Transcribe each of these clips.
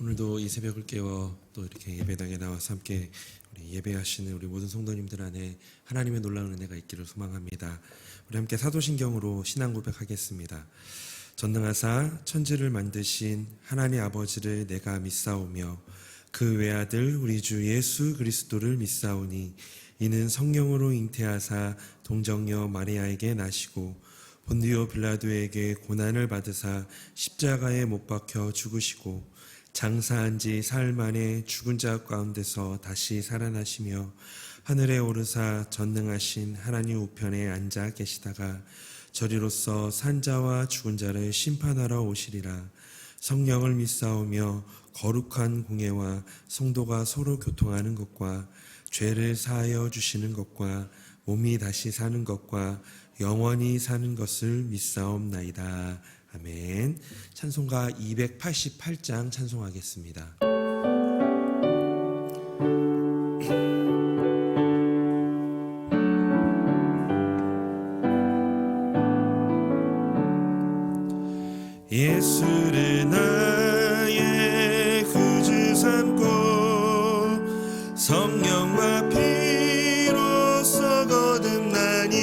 오늘도 이 새벽을 깨워 또 이렇게 예배당에 나와서 함께 우리 예배하시는 우리 모든 성도님들 안에 하나님의 놀라운 은혜가 있기를 소망합니다. 우리 함께 사도신경으로 신앙 고백하겠습니다. 전능하사 천지를 만드신 하나님 아버지를 내가 믿사오며 그 외아들 우리 주 예수 그리스도를 믿사오니 이는 성령으로 잉태하사 동정녀 마리아에게 나시고 본디오 빌라도에게 고난을 받으사 십자가에 못 박혀 죽으시고 장사한 지 사흘 만에 죽은 자 가운데서 다시 살아나시며 하늘에 오르사 전능하신 하나님 우편에 앉아 계시다가 저리로서 산 자와 죽은 자를 심판하러 오시리라. 성령을 믿사오며 거룩한 공예와 성도가 서로 교통하는 것과 죄를 사하여 주시는 것과 몸이 다시 사는 것과 영원히 사는 것을 믿사옵나이다. 아멘. 찬송가 288장 찬송하겠습니다. 예수를 나의 구주 삼고 성령과 피로써 거듭나니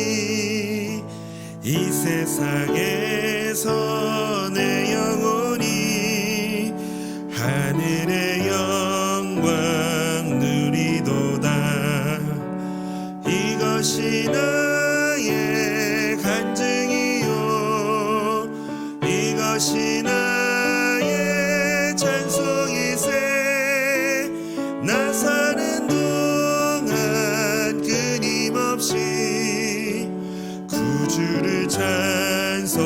이 세상에서 내 영혼이 하늘의 영광 누리도다. 이것이 나의 간증이요 이것이 나의 찬송이세. 나 사는 동안 끊임없이 구주를 찬송하리로다.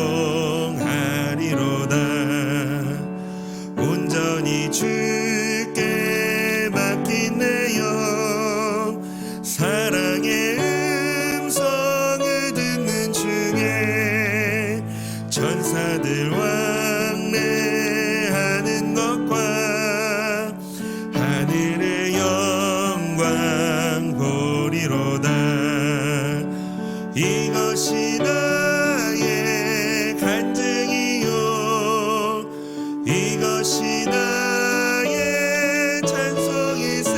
온전히 주께 맡긴 내 영 사랑의 음성을 듣는 중에 천사들 왕래하는 것과 하늘의 영광 보리로다. 이것이 나의 간증이요 이것이 나의 찬송이세.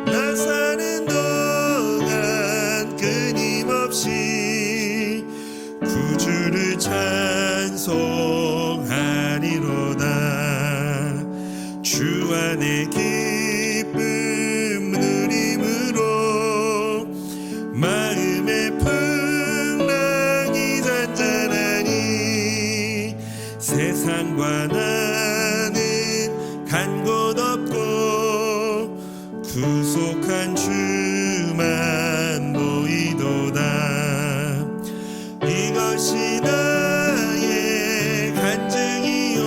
나 사는 동안 끊임없이 구주를 찬송하리로다. 주 안에 기쁨 누림으로 마음의 풍랑이 잔잔하니 세상과 나는 간 곳 없고 구속한 주만 보이도다. 이것이 나의 간증이요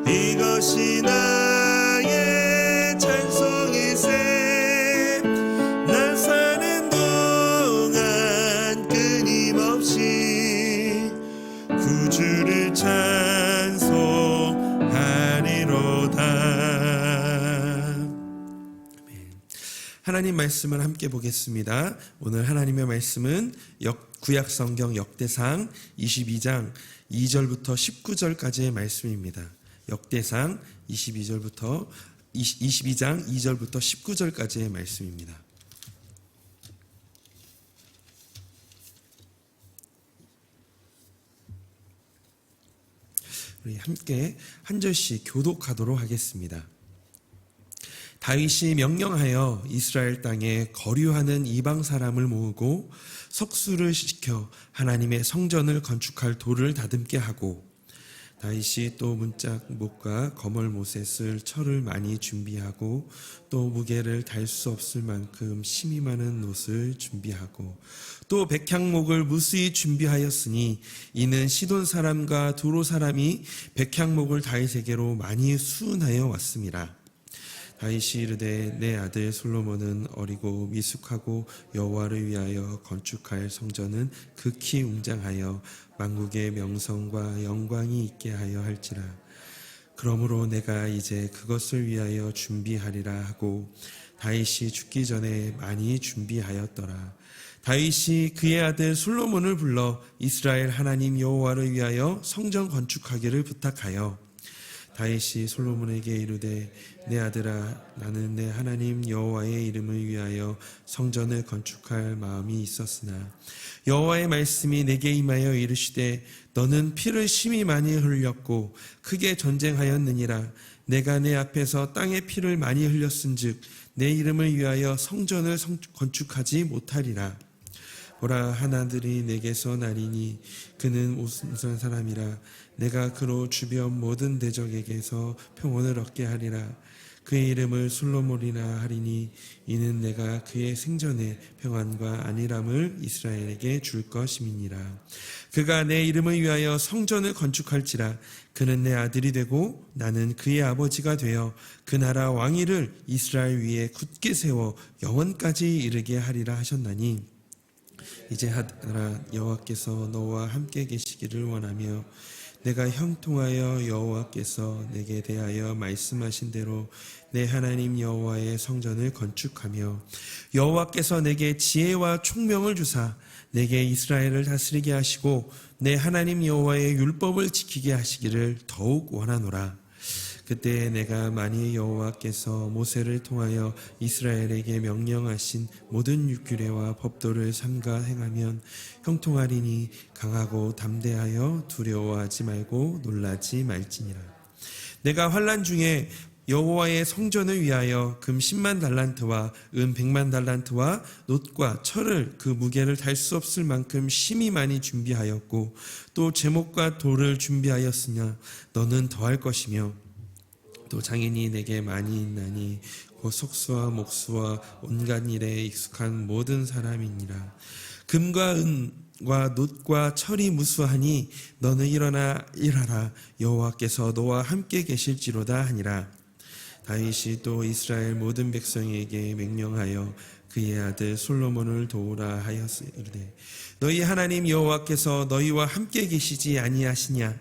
이것이 나의 찬송이세. 나 사는 동안 끊임없이 구주를 찬송하리로다. 하나님 말씀을 함께 보겠습니다. 오늘 하나님의 말씀은 구약성경 역대상 22장 2절부터 19절까지의 말씀입니다. 역대상 22장 2절부터 19절까지의 말씀입니다. 우리 함께 한 절씩 교독하도록 하겠습니다. 다윗이 명령하여 이스라엘 땅에 거류하는 이방 사람을 모으고 석수를 시켜 하나님의 성전을 건축할 돌을 다듬게 하고 다윗이 또 문짝목과 거멀못에 쓸 철을 많이 준비하고 또 무게를 달 수 없을 만큼 심이 많은 놋을 준비하고 또 백향목을 무수히 준비하였으니 이는 시돈 사람과 두로 사람이 백향목을 다윗에게로 많이 수운하여 왔음이라. 다윗이 이르되 내 아들 솔로몬은 어리고 미숙하고 여호와를 위하여 건축할 성전은 극히 웅장하여 만국의 명성과 영광이 있게 하여 할지라. 그러므로 내가 이제 그것을 위하여 준비하리라 하고 다윗이 죽기 전에 많이 준비하였더라. 다윗이 그의 아들 솔로몬을 불러 이스라엘 하나님 여호와를 위하여 성전 건축하기를 부탁하여 다윗이 솔로몬에게 이르되 내 아들아 나는 내 하나님 여호와의 이름을 위하여 성전을 건축할 마음이 있었으나 여호와의 말씀이 내게 임하여 이르시되 너는 피를 심히 많이 흘렸고 크게 전쟁하였느니라. 내가 내 앞에서 땅에 피를 많이 흘렸은즉 내 이름을 위하여 성전을 건축하지 못하리라. 보라 한 아들이 내게서 나리니 그는 우순한 사람이라. 내가 그로 주변 모든 대적에게서 평온을 얻게 하리라. 그의 이름을 솔로몬이라 하리니 이는 내가 그의 생전에 평안과 안일함을 이스라엘에게 줄 것임이니라. 그가 내 이름을 위하여 성전을 건축할지라. 그는 내 아들이 되고 나는 그의 아버지가 되어 그 나라 왕위를 이스라엘 위에 굳게 세워 영원까지 이르게 하리라 하셨나니 이제 하라 여호와께서 너와 함께 계시기를 원하며 내가 형통하여 여호와께서 내게 대하여 말씀하신 대로 내 하나님 여호와의 성전을 건축하며 여호와께서 내게 지혜와 총명을 주사 내게 이스라엘을 다스리게 하시고 내 하나님 여호와의 율법을 지키게 하시기를 더욱 원하노라. 그때 내가 만일 여호와께서 모세를 통하여 이스라엘에게 명령하신 모든 규례와 법도를 삼가 행하면 형통하리니 강하고 담대하여 두려워하지 말고 놀라지 말지니라. 내가 환난 중에 여호와의 성전을 위하여 금 10만 달란트와 은 100만 달란트와 놋과 철을 그 무게를 달 수 없을 만큼 심히 많이 준비하였고 또 제목과 돌을 준비하였으나 너는 더할 것이며 또 장인이 내게 많이 있나니 곧 석수와 목수와 온갖 일에 익숙한 모든 사람이니라. 금과 은과 놋과 철이 무수하니 너는 일어나 일하라. 여호와께서 너와 함께 계실지로다 하니라. 다윗이 또 이스라엘 모든 백성에게 명령하여 그의 아들 솔로몬을 도우라 하였으되 너희 하나님 여호와께서 너희와 함께 계시지 아니하시냐?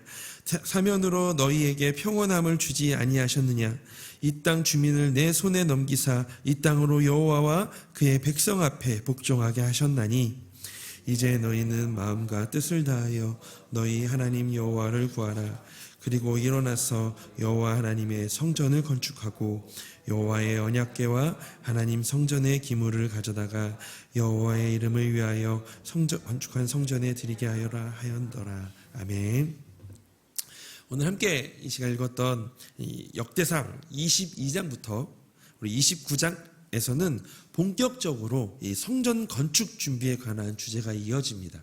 사면으로 너희에게 평온함을 주지 아니하셨느냐? 이 땅 주민을 내 손에 넘기사 이 땅으로 여호와와 그의 백성 앞에 복종하게 하셨나니 이제 너희는 마음과 뜻을 다하여 너희 하나님 여호와를 구하라. 그리고 일어나서 여호와 하나님의 성전을 건축하고 여호와의 언약궤와 하나님 성전의 기물을 가져다가 여호와의 이름을 위하여 건축한 성전에 드리게 하여라 하였더라. 아멘. 오늘 함께 이 시간 읽었던 이 역대상 22장부터 우리 29장에서는 본격적으로 이 성전 건축 준비에 관한 주제가 이어집니다.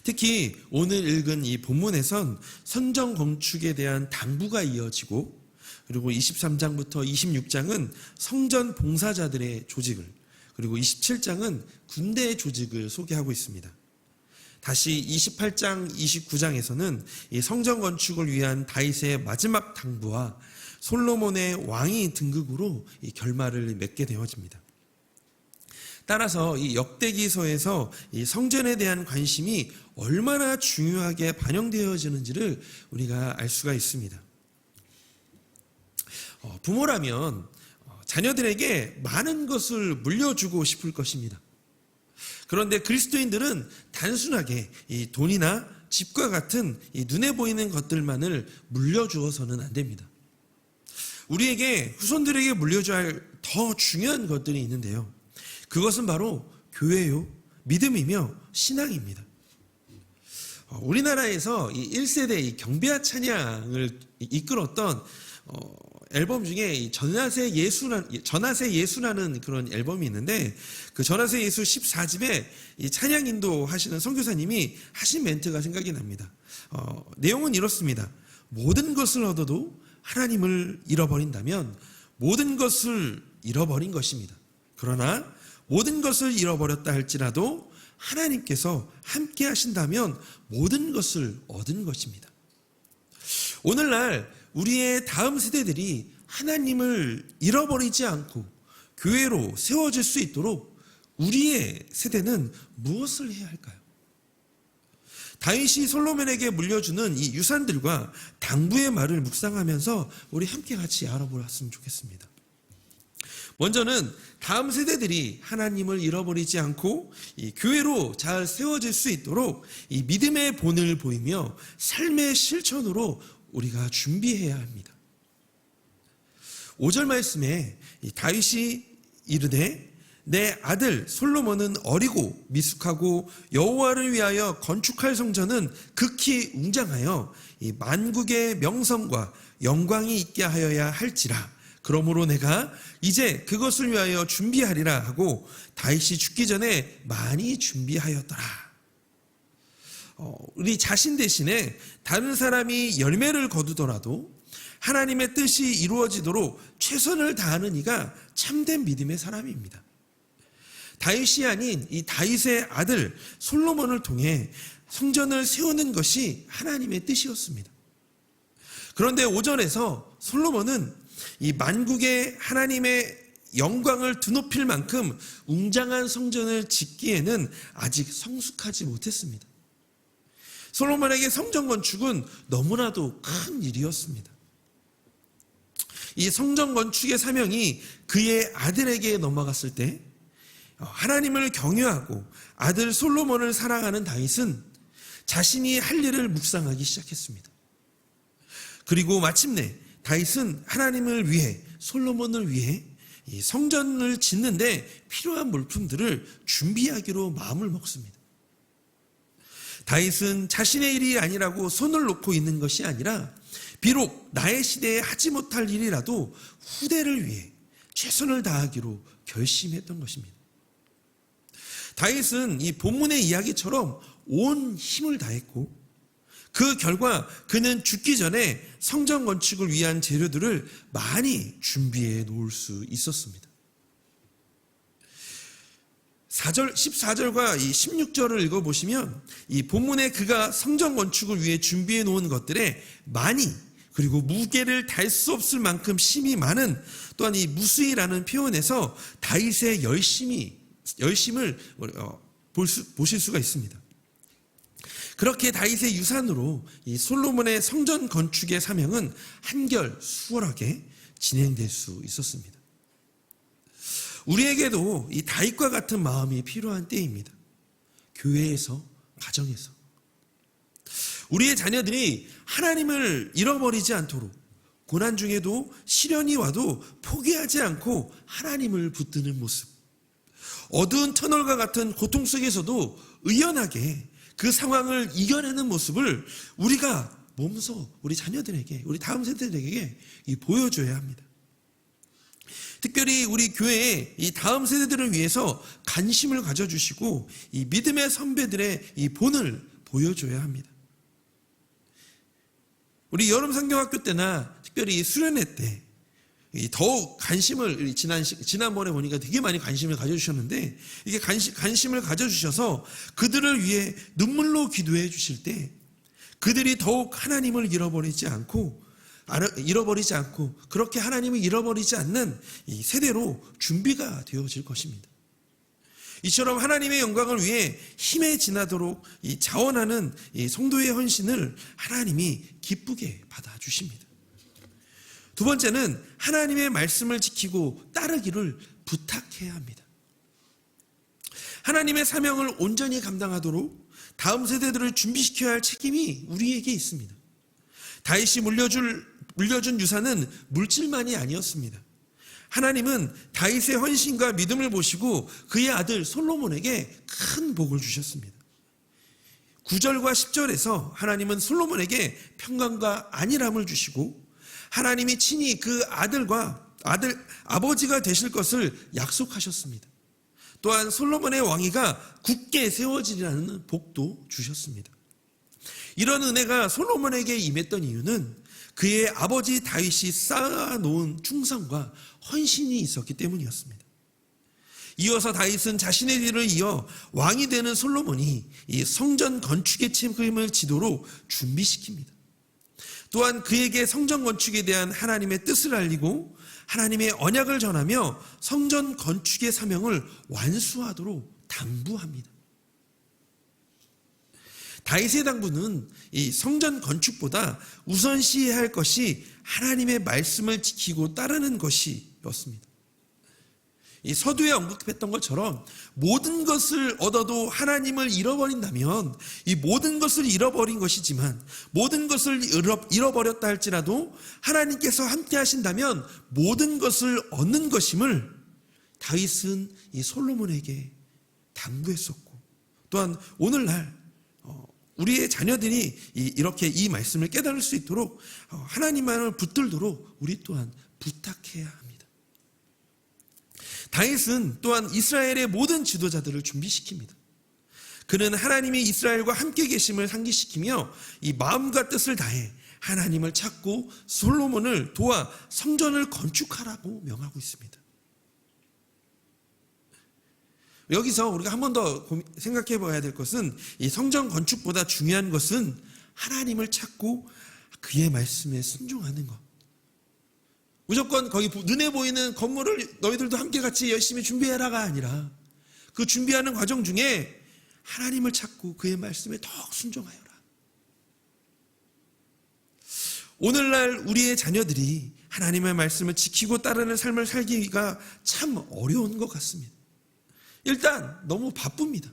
특히 오늘 읽은 이 본문에선 성전 건축에 대한 당부가 이어지고 그리고 23장부터 26장은 성전 봉사자들의 조직을 그리고 27장은 군대의 조직을 소개하고 있습니다. 다시 28장, 29장에서는 이 성전 건축을 위한 다윗의 마지막 당부와 솔로몬의 왕위 등극으로 이 결말을 맺게 되어집니다. 따라서 이 역대기서에서 이 성전에 대한 관심이 얼마나 중요하게 반영되어지는지를 우리가 알 수가 있습니다. 부모라면 자녀들에게 많은 것을 물려주고 싶을 것입니다. 그런데 그리스도인들은 단순하게 이 돈이나 집과 같은 이 눈에 보이는 것들만을 물려주어서는 안 됩니다. 우리에게 후손들에게 물려줘야 할 더 중요한 것들이 있는데요. 그것은 바로 교회요, 믿음이며 신앙입니다. 우리나라에서 이 1세대 이 경배와 찬양을 이끌었던 앨범 중에 전하세 예수라는 그런 앨범이 있는데 그 전하세 예수 14집에 이 찬양 인도 하시는 선교사님이 하신 멘트가 생각이 납니다. 내용은 이렇습니다. 모든 것을 얻어도 하나님을 잃어버린다면 모든 것을 잃어버린 것입니다. 그러나 모든 것을 잃어버렸다 할지라도 하나님께서 함께 하신다면 모든 것을 얻은 것입니다. 오늘날 우리의 다음 세대들이 하나님을 잃어버리지 않고 교회로 세워질 수 있도록 우리의 세대는 무엇을 해야 할까요? 다윗이 솔로몬에게 물려주는 이 유산들과 당부의 말을 묵상하면서 우리 함께 같이 알아보았으면 좋겠습니다. 먼저는 다음 세대들이 하나님을 잃어버리지 않고 이 교회로 잘 세워질 수 있도록 이 믿음의 본을 보이며 삶의 실천으로 우리가 준비해야 합니다. 5절 말씀에 다윗이 이르되 내 아들 솔로몬은 어리고 미숙하고 여호와를 위하여 건축할 성전은 극히 웅장하여 이 만국의 명성과 영광이 있게 하여야 할지라. 그러므로 내가 이제 그것을 위하여 준비하리라 하고 다윗이 죽기 전에 많이 준비하였더라. 우리 자신 대신에 다른 사람이 열매를 거두더라도 하나님의 뜻이 이루어지도록 최선을 다하는 이가 참된 믿음의 사람입니다. 다윗이 아닌 이 다윗의 아들 솔로몬을 통해 성전을 세우는 것이 하나님의 뜻이었습니다. 그런데 5절에서 솔로몬은 이 만국의 하나님의 영광을 드높일 만큼 웅장한 성전을 짓기에는 아직 성숙하지 못했습니다. 솔로몬에게 성전 건축은 너무나도 큰 일이었습니다. 이 성전 건축의 사명이 그의 아들에게 넘어갔을 때 하나님을 경외하고 아들 솔로몬을 사랑하는 다윗은 자신이 할 일을 묵상하기 시작했습니다. 그리고 마침내 다윗은 하나님을 위해 솔로몬을 위해 이 성전을 짓는데 필요한 물품들을 준비하기로 마음을 먹습니다. 다윗은 자신의 일이 아니라고 손을 놓고 있는 것이 아니라 비록 나의 시대에 하지 못할 일이라도 후대를 위해 최선을 다하기로 결심했던 것입니다. 다윗은 이 본문의 이야기처럼 온 힘을 다했고 그 결과 그는 죽기 전에 성전 건축을 위한 재료들을 많이 준비해 놓을 수 있었습니다. 14절과 16절을 읽어보시면 이 본문에 그가 성전 건축을 위해 준비해 놓은 것들에 많이 그리고 무게를 달 수 없을 만큼 힘이 많은 또한 이 무수히라는 표현에서 다윗의 열심을 보실 수가 있습니다. 그렇게 다윗의 유산으로 이 솔로몬의 성전 건축의 사명은 한결 수월하게 진행될 수 있었습니다. 우리에게도 이 다윗과 같은 마음이 필요한 때입니다. 교회에서, 가정에서. 우리의 자녀들이 하나님을 잃어버리지 않도록 고난 중에도 시련이 와도 포기하지 않고 하나님을 붙드는 모습. 어두운 터널과 같은 고통 속에서도 의연하게 그 상황을 이겨내는 모습을 우리가 몸소 우리 자녀들에게, 우리 다음 세대들에게 보여줘야 합니다. 특별히 우리 교회에 이 다음 세대들을 위해서 관심을 가져주시고 이 믿음의 선배들의 이 본을 보여줘야 합니다. 우리 여름 성경학교 때나 특별히 수련회 때 더욱 관심을 지난번에 보니까 되게 많이 관심을 가져주셨는데 이게 관심을 가져주셔서 그들을 위해 눈물로 기도해 주실 때 그들이 더욱 하나님을 잃어버리지 않고 그렇게 하나님을 잃어버리지 않는 이 세대로 준비가 되어질 것입니다. 이처럼 하나님의 영광을 위해 힘에 지나도록 이 자원하는 이 성도의 헌신을 하나님이 기쁘게 받아주십니다. 두 번째는 하나님의 말씀을 지키고 따르기를 부탁해야 합니다. 하나님의 사명을 온전히 감당하도록 다음 세대들을 준비시켜야 할 책임이 우리에게 있습니다. 다윗이 물려준 유산은 물질만이 아니었습니다. 하나님은 다윗의 헌신과 믿음을 보시고 그의 아들 솔로몬에게 큰 복을 주셨습니다. 9절과 10절에서 하나님은 솔로몬에게 평강과 안일함을 주시고 하나님이 친히 그 아버지가 되실 것을 약속하셨습니다. 또한 솔로몬의 왕위가 굳게 세워지리라는 복도 주셨습니다. 이런 은혜가 솔로몬에게 임했던 이유는 그의 아버지 다윗이 쌓아놓은 충성과 헌신이 있었기 때문이었습니다. 이어서 다윗은 자신의 뒤를 이어 왕이 되는 솔로몬이 이 성전 건축의 책임을 지도록 준비시킵니다. 또한 그에게 성전 건축에 대한 하나님의 뜻을 알리고 하나님의 언약을 전하며 성전 건축의 사명을 완수하도록 당부합니다. 다윗의 당부는 이 성전 건축보다 우선시해야 할 것이 하나님의 말씀을 지키고 따르는 것이었습니다. 이 서두에 언급했던 것처럼 모든 것을 얻어도 하나님을 잃어버린다면 이 모든 것을 잃어버린 것이지만 모든 것을 잃어버렸다 할지라도 하나님께서 함께 하신다면 모든 것을 얻는 것임을 다윗은 이 솔로몬에게 당부했었고, 또한 오늘날 우리의 자녀들이 이렇게 이 말씀을 깨달을 수 있도록 하나님만을 붙들도록 우리 또한 부탁해야 합니다. 다윗은 또한 이스라엘의 모든 지도자들을 준비시킵니다. 그는 하나님이 이스라엘과 함께 계심을 상기시키며 이 마음과 뜻을 다해 하나님을 찾고 솔로몬을 도와 성전을 건축하라고 명하고 있습니다. 여기서 우리가 한 번 더 생각해 봐야 될 것은 이 성전 건축보다 중요한 것은 하나님을 찾고 그의 말씀에 순종하는 것. 무조건 거기 눈에 보이는 건물을 너희들도 함께 같이 열심히 준비해라가 아니라 그 준비하는 과정 중에 하나님을 찾고 그의 말씀에 더욱 순종하여라. 오늘날 우리의 자녀들이 하나님의 말씀을 지키고 따르는 삶을 살기가 참 어려운 것 같습니다. 일단 너무 바쁩니다.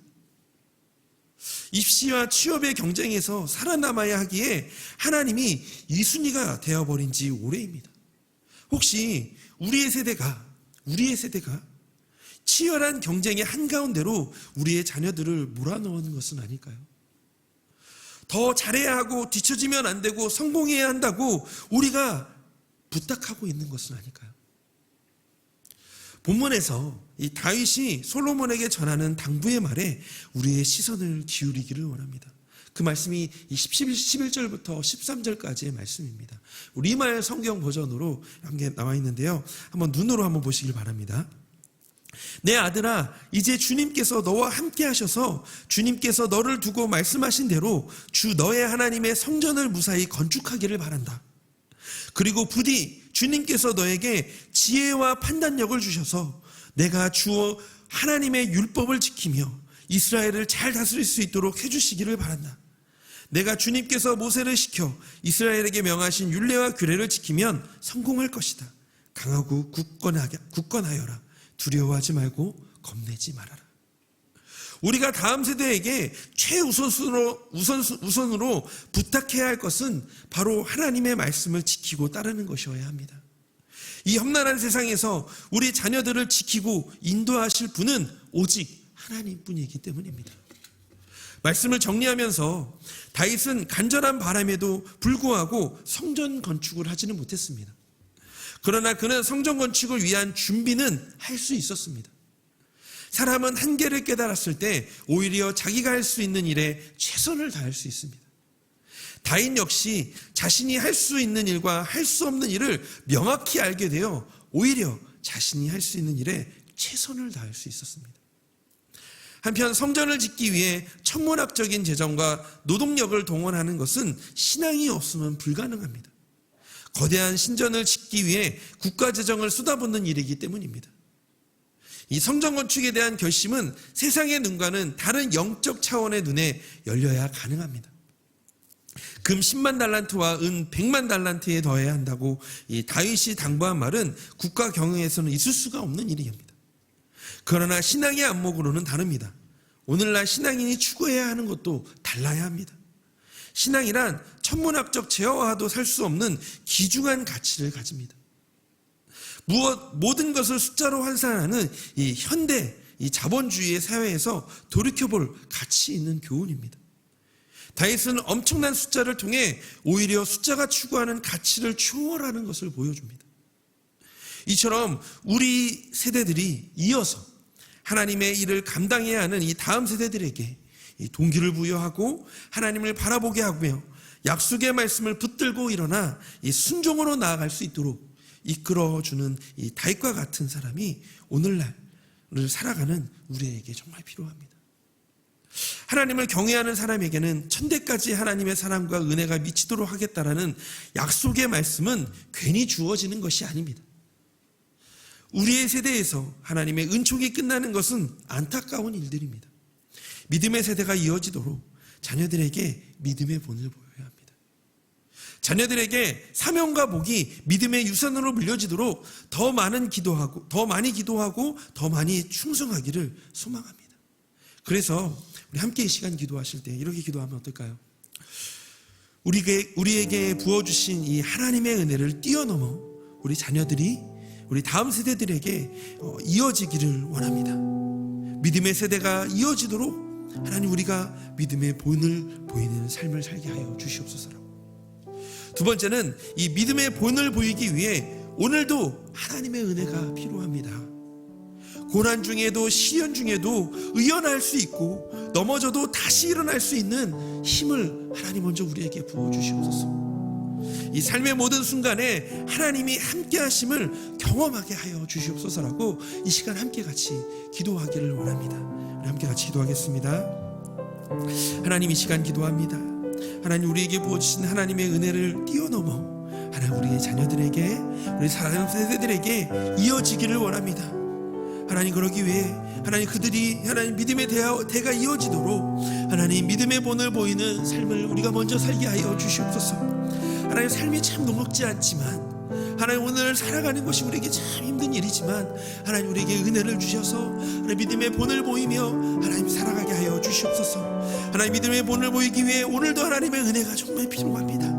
입시와 취업의 경쟁에서 살아남아야 하기에 하나님이 2순위가 되어버린 지 오래입니다. 혹시 우리의 세대가 치열한 경쟁의 한가운데로 우리의 자녀들을 몰아넣는 것은 아닐까요? 더 잘해야 하고 뒤처지면 안 되고 성공해야 한다고 우리가 부탁하고 있는 것은 아닐까요? 본문에서 이 다윗이 솔로몬에게 전하는 당부의 말에 우리의 시선을 기울이기를 원합니다. 그 말씀이 11절부터 13절까지의 말씀입니다. 우리말 성경 버전으로 함께 나와 있는데요. 한번 눈으로 한번 보시길 바랍니다. 내 아들아, 이제 주님께서 너와 함께 하셔서 주님께서 너를 두고 말씀하신 대로 주 너의 하나님의 성전을 무사히 건축하기를 바란다. 그리고 부디 주님께서 너에게 지혜와 판단력을 주셔서 내가 주 하나님의 율법을 지키며 이스라엘을 잘 다스릴 수 있도록 해주시기를 바란다. 내가 주님께서 모세를 시켜 이스라엘에게 명하신 율례와 규례를 지키면 성공할 것이다. 강하고 굳건하여라. 두려워하지 말고 겁내지 말아라. 우리가 다음 세대에게 최우선으로 부탁해야 할 것은 바로 하나님의 말씀을 지키고 따르는 것이어야 합니다. 이 험난한 세상에서 우리 자녀들을 지키고 인도하실 분은 오직 하나님뿐이기 때문입니다. 말씀을 정리하면서 다윗은 간절한 바람에도 불구하고 성전 건축을 하지는 못했습니다. 그러나 그는 성전 건축을 위한 준비는 할 수 있었습니다. 사람은 한계를 깨달았을 때 오히려 자기가 할 수 있는 일에 최선을 다할 수 있습니다. 다윗 역시 자신이 할 수 있는 일과 할 수 없는 일을 명확히 알게 되어 오히려 자신이 할 수 있는 일에 최선을 다할 수 있었습니다. 한편 성전을 짓기 위해 천문학적인 재정과 노동력을 동원하는 것은 신앙이 없으면 불가능합니다. 거대한 신전을 짓기 위해 국가 재정을 쏟아붓는 일이기 때문입니다. 이 성전 건축에 대한 결심은 세상의 눈과는 다른 영적 차원의 눈에 열려야 가능합니다. 금 10만 달란트와 은 100만 달란트에 더해야 한다고 이 다윗이 당부한 말은 국가 경영에서는 있을 수가 없는 일입니다. 그러나 신앙의 안목으로는 다릅니다. 오늘날 신앙인이 추구해야 하는 것도 달라야 합니다. 신앙이란 천문학적 제어와도 살 수 없는 귀중한 가치를 가집니다. 모든 것을 숫자로 환산하는 이 현대 이 자본주의의 사회에서 돌이켜볼 가치 있는 교훈입니다. 다윗은 엄청난 숫자를 통해 오히려 숫자가 추구하는 가치를 초월하는 것을 보여줍니다. 이처럼 우리 세대들이 이어서 하나님의 일을 감당해야 하는 이 다음 세대들에게 이 동기를 부여하고 하나님을 바라보게 하며 약속의 말씀을 붙들고 일어나 이 순종으로 나아갈 수 있도록 이끌어주는 이 다윗과 같은 사람이 오늘날을 살아가는 우리에게 정말 필요합니다. 하나님을 경외하는 사람에게는 천대까지 하나님의 사랑과 은혜가 미치도록 하겠다라는 약속의 말씀은 괜히 주어지는 것이 아닙니다. 우리의 세대에서 하나님의 은총이 끝나는 것은 안타까운 일들입니다. 믿음의 세대가 이어지도록 자녀들에게 믿음의 본을 보여야 합니다. 자녀들에게 사명과 복이 믿음의 유산으로 물려지도록 더 많이 기도하고 더 많이 충성하기를 소망합니다. 그래서 우리 함께 이 시간 기도하실 때 이렇게 기도하면 어떨까요? 우리에게 부어주신 이 하나님의 은혜를 뛰어넘어 우리 자녀들이 우리 다음 세대들에게 이어지기를 원합니다. 믿음의 세대가 이어지도록 하나님 우리가 믿음의 본을 보이는 삶을 살게 하여 주시옵소서라고. 두 번째는 이 믿음의 본을 보이기 위해 오늘도 하나님의 은혜가 필요합니다. 고난 중에도 시련 중에도 의연할 수 있고 넘어져도 다시 일어날 수 있는 힘을 하나님 먼저 우리에게 부어주시옵소서. 이 삶의 모든 순간에 하나님이 함께 하심을 경험하게 하여 주시옵소서라고 이 시간 함께 같이 기도하기를 원합니다. 우리 함께 같이 기도하겠습니다. 하나님, 이 시간 기도합니다. 하나님, 우리에게 부어주신 하나님의 은혜를 뛰어넘어 하나님 우리의 자녀들에게 우리 다음 세대들에게 이어지기를 원합니다. 하나님, 그러기 위해 하나님 그들이 하나님 믿음의 대가 이어지도록 하나님 믿음의 본을 보이는 삶을 우리가 먼저 살게 하여 주시옵소서. 하나님, 삶이 참 녹록지 않지만 하나님 오늘 살아가는 것이 우리에게 참 힘든 일이지만 하나님 우리에게 은혜를 주셔서 하나님 믿음의 본을 보이며 하나님 살아가게 하여 주시옵소서. 하나님 믿음의 본을 보이기 위해 오늘도 하나님의 은혜가 정말 필요합니다.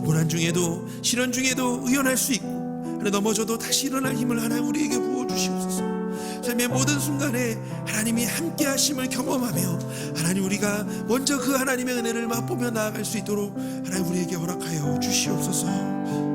고난 중에도 시련 중에도 의연할 수 있고 하나님 넘어져도 다시 일어날 힘을 하나님 우리에게 부어주시옵소서. 삶의 모든 순간에 하나님이 함께 하심을 경험하며 하나님 우리가 먼저 그 하나님의 은혜를 맛보며 나아갈 수 있도록 하나님 우리에게 허락하여 주시옵소서.